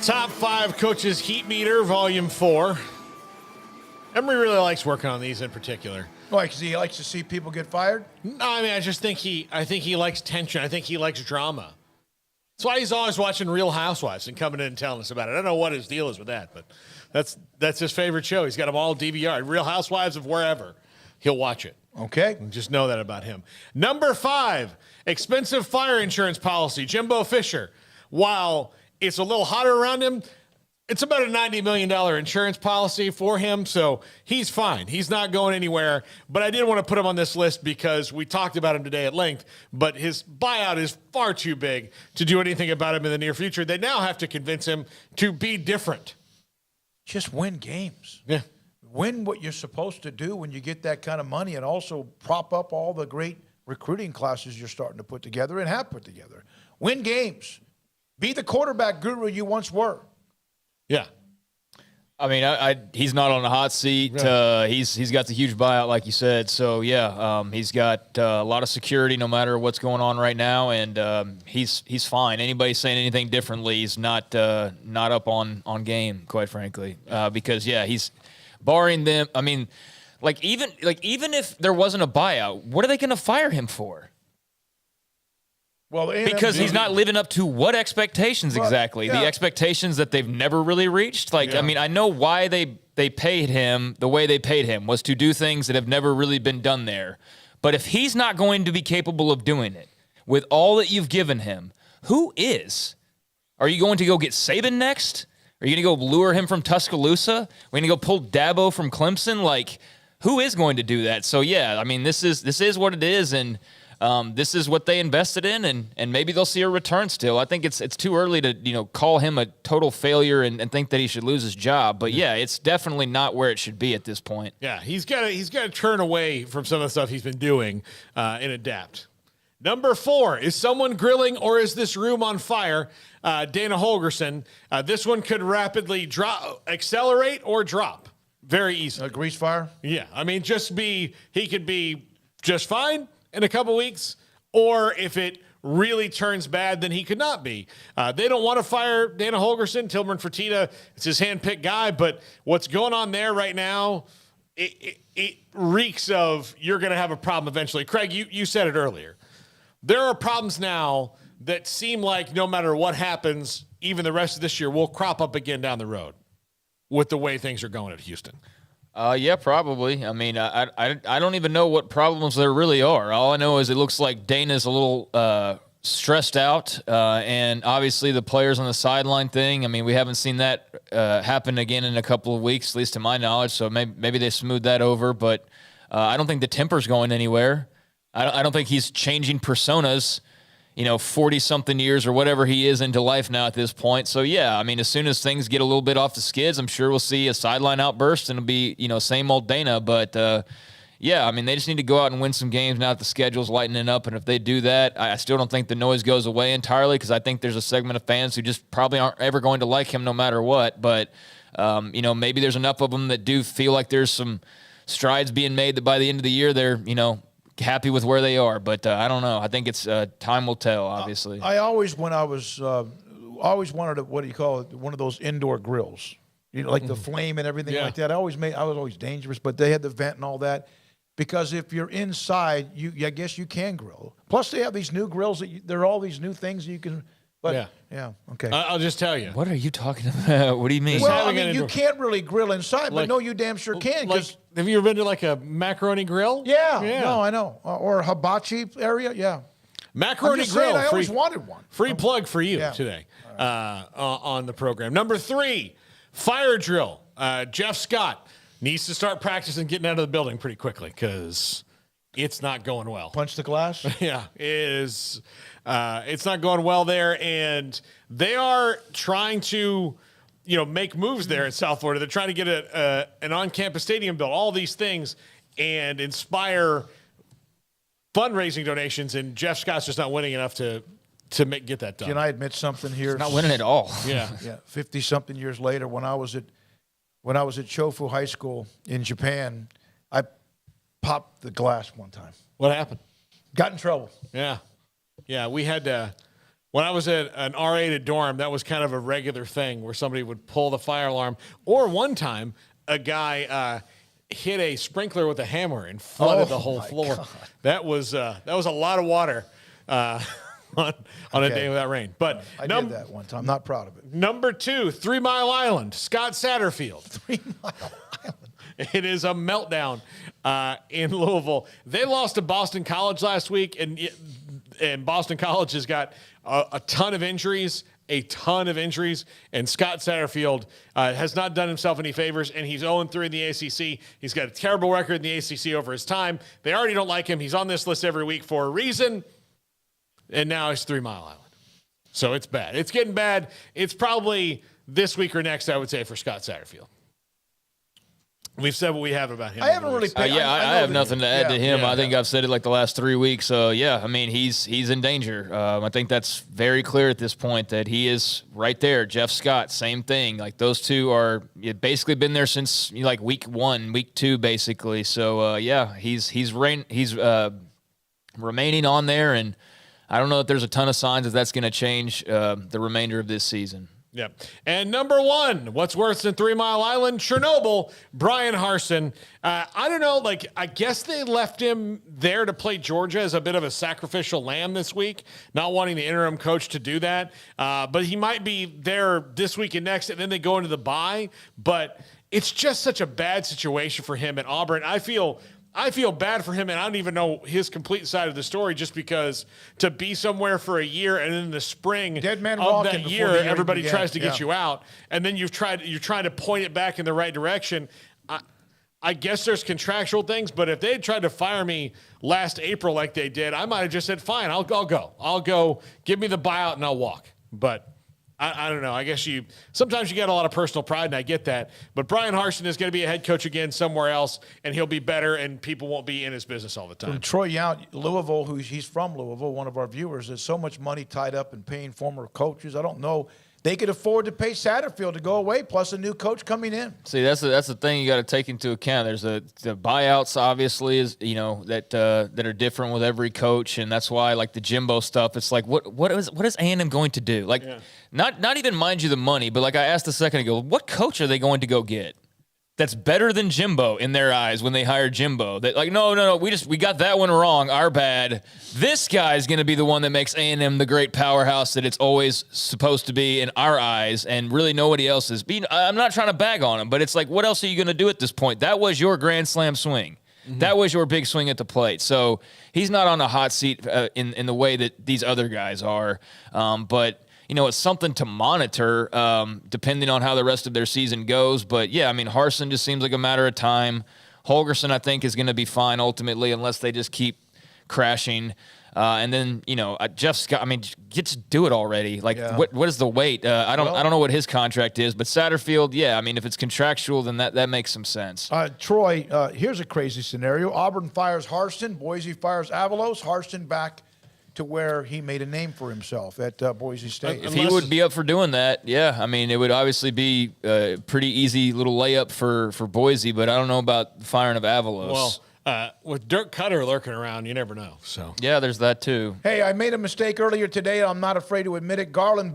Top 5 Coaches Heat Meter, Volume 4. Emery really likes working on these in particular. Why? Because he likes to see people get fired? No, I mean, I think he likes tension. I think he likes drama. That's why he's always watching Real Housewives and coming in and telling us about it. I don't know what his deal is with that, but that's his favorite show. He's got them all DVR. Real Housewives of wherever. He'll watch it. Okay. Just know that about him. Number 5, expensive fire insurance policy, Jimbo Fisher. While it's a little hotter around him, it's about a $90 million insurance policy for him, so he's fine. He's not going anywhere, but I did want to put him on this list because we talked about him today at length, but his buyout is far too big to do anything about him in the near future. They now have to convince him to be different. Just win games. Yeah. Win what you're supposed to do when you get that kind of money, and also prop up all the great recruiting classes you're starting to put together and have put together. Win games. Be the quarterback guru you once were. Yeah. I mean, he's not on the hot seat. Yeah. He's got the huge buyout, like you said. So yeah, he's got a lot of security no matter what's going on right now, and he's fine. Anybody saying anything differently is not up on game, quite frankly, because yeah, he's barring them. I mean, even if there wasn't a buyout, what are they going to fire him for? Well, because he's not living up to what expectations exactly? Yeah. The expectations that they've never really reached? I mean, I know why they paid him the way they paid him was to do things that have never really been done there. But if he's not going to be capable of doing it with all that you've given him, who is? Are you going to go get Saban next? Are you going to go lure him from Tuscaloosa? Are we going to go pull Dabo from Clemson? Who is going to do that? So, yeah, I mean, this is what it is, and this is what they invested in, and maybe they'll see a return still. I think it's too early to call him a total failure and think that he should lose his job. But yeah, it's definitely not where it should be at this point. Yeah, he's got to turn away from some of the stuff he's been doing and adapt. Number 4, is someone grilling or is this room on fire? Dana Holgerson. This one could rapidly accelerate or drop very easily. A grease fire? Yeah, I mean, he could be just fine in a couple weeks, or if it really turns bad, then he could not be. They don't want to fire Dana Holgerson. Tillman Fertitta, it's his handpicked guy, but what's going on there right now, it reeks of you're going to have a problem eventually. Craig, you said it earlier. There are problems now that seem like no matter what happens, even the rest of this year, will crop up again down the road with the way things are going at Houston. Yeah, probably. I mean, I don't even know what problems there really are. All I know is it looks like Dana's a little stressed out, and obviously the players on the sideline thing. I mean, we haven't seen that happen again in a couple of weeks, at least to my knowledge. So maybe they smoothed that over, but I don't think the temper's going anywhere. I don't think he's changing personas, 40-something years or whatever he is into life now at this point. So, yeah, I mean, as soon as things get a little bit off the skids, I'm sure we'll see a sideline outburst and it'll be, same old Dana. But, yeah, I mean, they just need to go out and win some games now that the schedule's lightening up. And if they do that, I still don't think the noise goes away entirely because I think there's a segment of fans who just probably aren't ever going to like him no matter what. But, maybe there's enough of them that do feel like there's some strides being made that by the end of the year they're, happy with where they are, but I don't know. I think it's time will tell. Obviously, I always, when I was, always wanted what do you call it? One of those indoor grills, like the flame and everything like that. I was always dangerous, but they had the vent and all that. Because if you're inside, I guess you can grill. Plus, they have these new grills there are all these new things you can. But, yeah, okay. I'll just tell you. What are you talking about? What do you mean? Well, I mean, you can't really grill inside, but no, you damn sure can. Have you ever been to like a macaroni grill? Yeah. No, I know. Or a hibachi area, yeah. Macaroni grill. I always wanted one. Free plug for you today on the program. Number 3, fire drill. Jeff Scott needs to start practicing getting out of the building pretty quickly because it's not going well. Punch the glass? Yeah, it is. It's not going well there, and they are trying to, make moves there in South Florida. They're trying to get an on-campus stadium built, all these things, and inspire fundraising donations. And Jeff Scott's just not winning enough to get that done. Can I admit something here? He's not winning at all. Yeah. 50-something years later, when I was at Chofu High School in Japan, I popped the glass one time. What happened? Got in trouble. Yeah. Yeah, we had to When I was at an R-rated dorm, that was kind of a regular thing where somebody would pull the fire alarm. Or one time, a guy hit a sprinkler with a hammer and flooded the whole floor. God. That was a lot of water on a day without rain. But I did that one time. I'm not proud of it. Number 2, 3 Mile Island, Scott Satterfield. 3 Mile Island. It is a meltdown in Louisville. They lost to Boston College last week, and Boston College has got a ton of injuries, and Scott Satterfield has not done himself any favors, and he's 0-3 in the ACC. He's got a terrible record in the ACC over his time. They already don't like him. He's on this list every week for a reason, and now it's 3 Mile Island. So it's bad. It's getting bad. It's probably this week or next, I would say, for Scott Satterfield. We've said what we have about him. I haven't really paid. I have nothing to add to him. I think I've said it like the last 3 weeks. I mean, he's in danger. I think that's very clear at this point that he is right there. Jeff Scott, same thing. Like those two are basically been there since like week 1, week 2, basically. So he's remaining on there, and I don't know if there's a ton of signs that that's going to change the remainder of this season. Yeah. And number 1, what's worse than 3 Mile Island? Chernobyl, Bryan Harsin. I don't know, I guess they left him there to play Georgia as a bit of a sacrificial lamb this week, not wanting the interim coach to do that. But he might be there this week and next, and then they go into the bye. But it's just such a bad situation for him at Auburn. I feel bad for him, and I don't even know his complete side of the story, just because to be somewhere for a year and in the spring of that year, everybody tries to get you out, and then you're trying to point it back in the right direction. I guess there's contractual things, but if they had tried to fire me last April like they did, I might have just said, fine, I'll go. Give me the buyout and I'll walk. But I don't know. I guess sometimes you get a lot of personal pride, and I get that. But Bryan Harsin is going to be a head coach again somewhere else, and he'll be better, and people won't be in his business all the time. From Troy Yount, Louisville, he's from Louisville, one of our viewers, there's so much money tied up in paying former coaches. I don't know. They could afford to pay Satterfield to go away, plus a new coach coming in. See, that's the thing you got to take into account. There's the buyouts, obviously, is that are different with every coach, and that's why like the Jimbo stuff. It's like what is A&M going to do? Like, not even mind you the money, but like I asked a second ago, what coach are they going to go get that's better than Jimbo in their eyes when they hire Jimbo? That like no, we got that one wrong. Our bad. This guy's going to be the one that makes A&M the great powerhouse that it's always supposed to be in our eyes, and really nobody else is. I'm not trying to bag on him, but it's like, what else are you going to do at this point? That was your grand slam swing. Mm-hmm. That was your big swing at the plate. So he's not on the hot seat in the way that these other guys are. But it's something to monitor depending on how the rest of their season goes. But, yeah, I mean, Harson just seems like a matter of time. Holgerson, I think, is going to be fine ultimately unless they just keep crashing. And then, Jeff Scott, I mean, just do it already. Like, what is the wait? I don't know what his contract is. But Satterfield, yeah, I mean, if it's contractual, then that makes some sense. Troy, here's a crazy scenario. Auburn fires Harson. Boise fires Avalos. Harson back to where he made a name for himself at Boise State. If he would be up for doing that, yeah. I mean, it would obviously be a pretty easy little layup for Boise, but I don't know about the firing of Avalos. Well, with Dirk Cutter lurking around, you never know. So yeah, there's that too. Hey, I made a mistake earlier today. I'm not afraid to admit it. Garland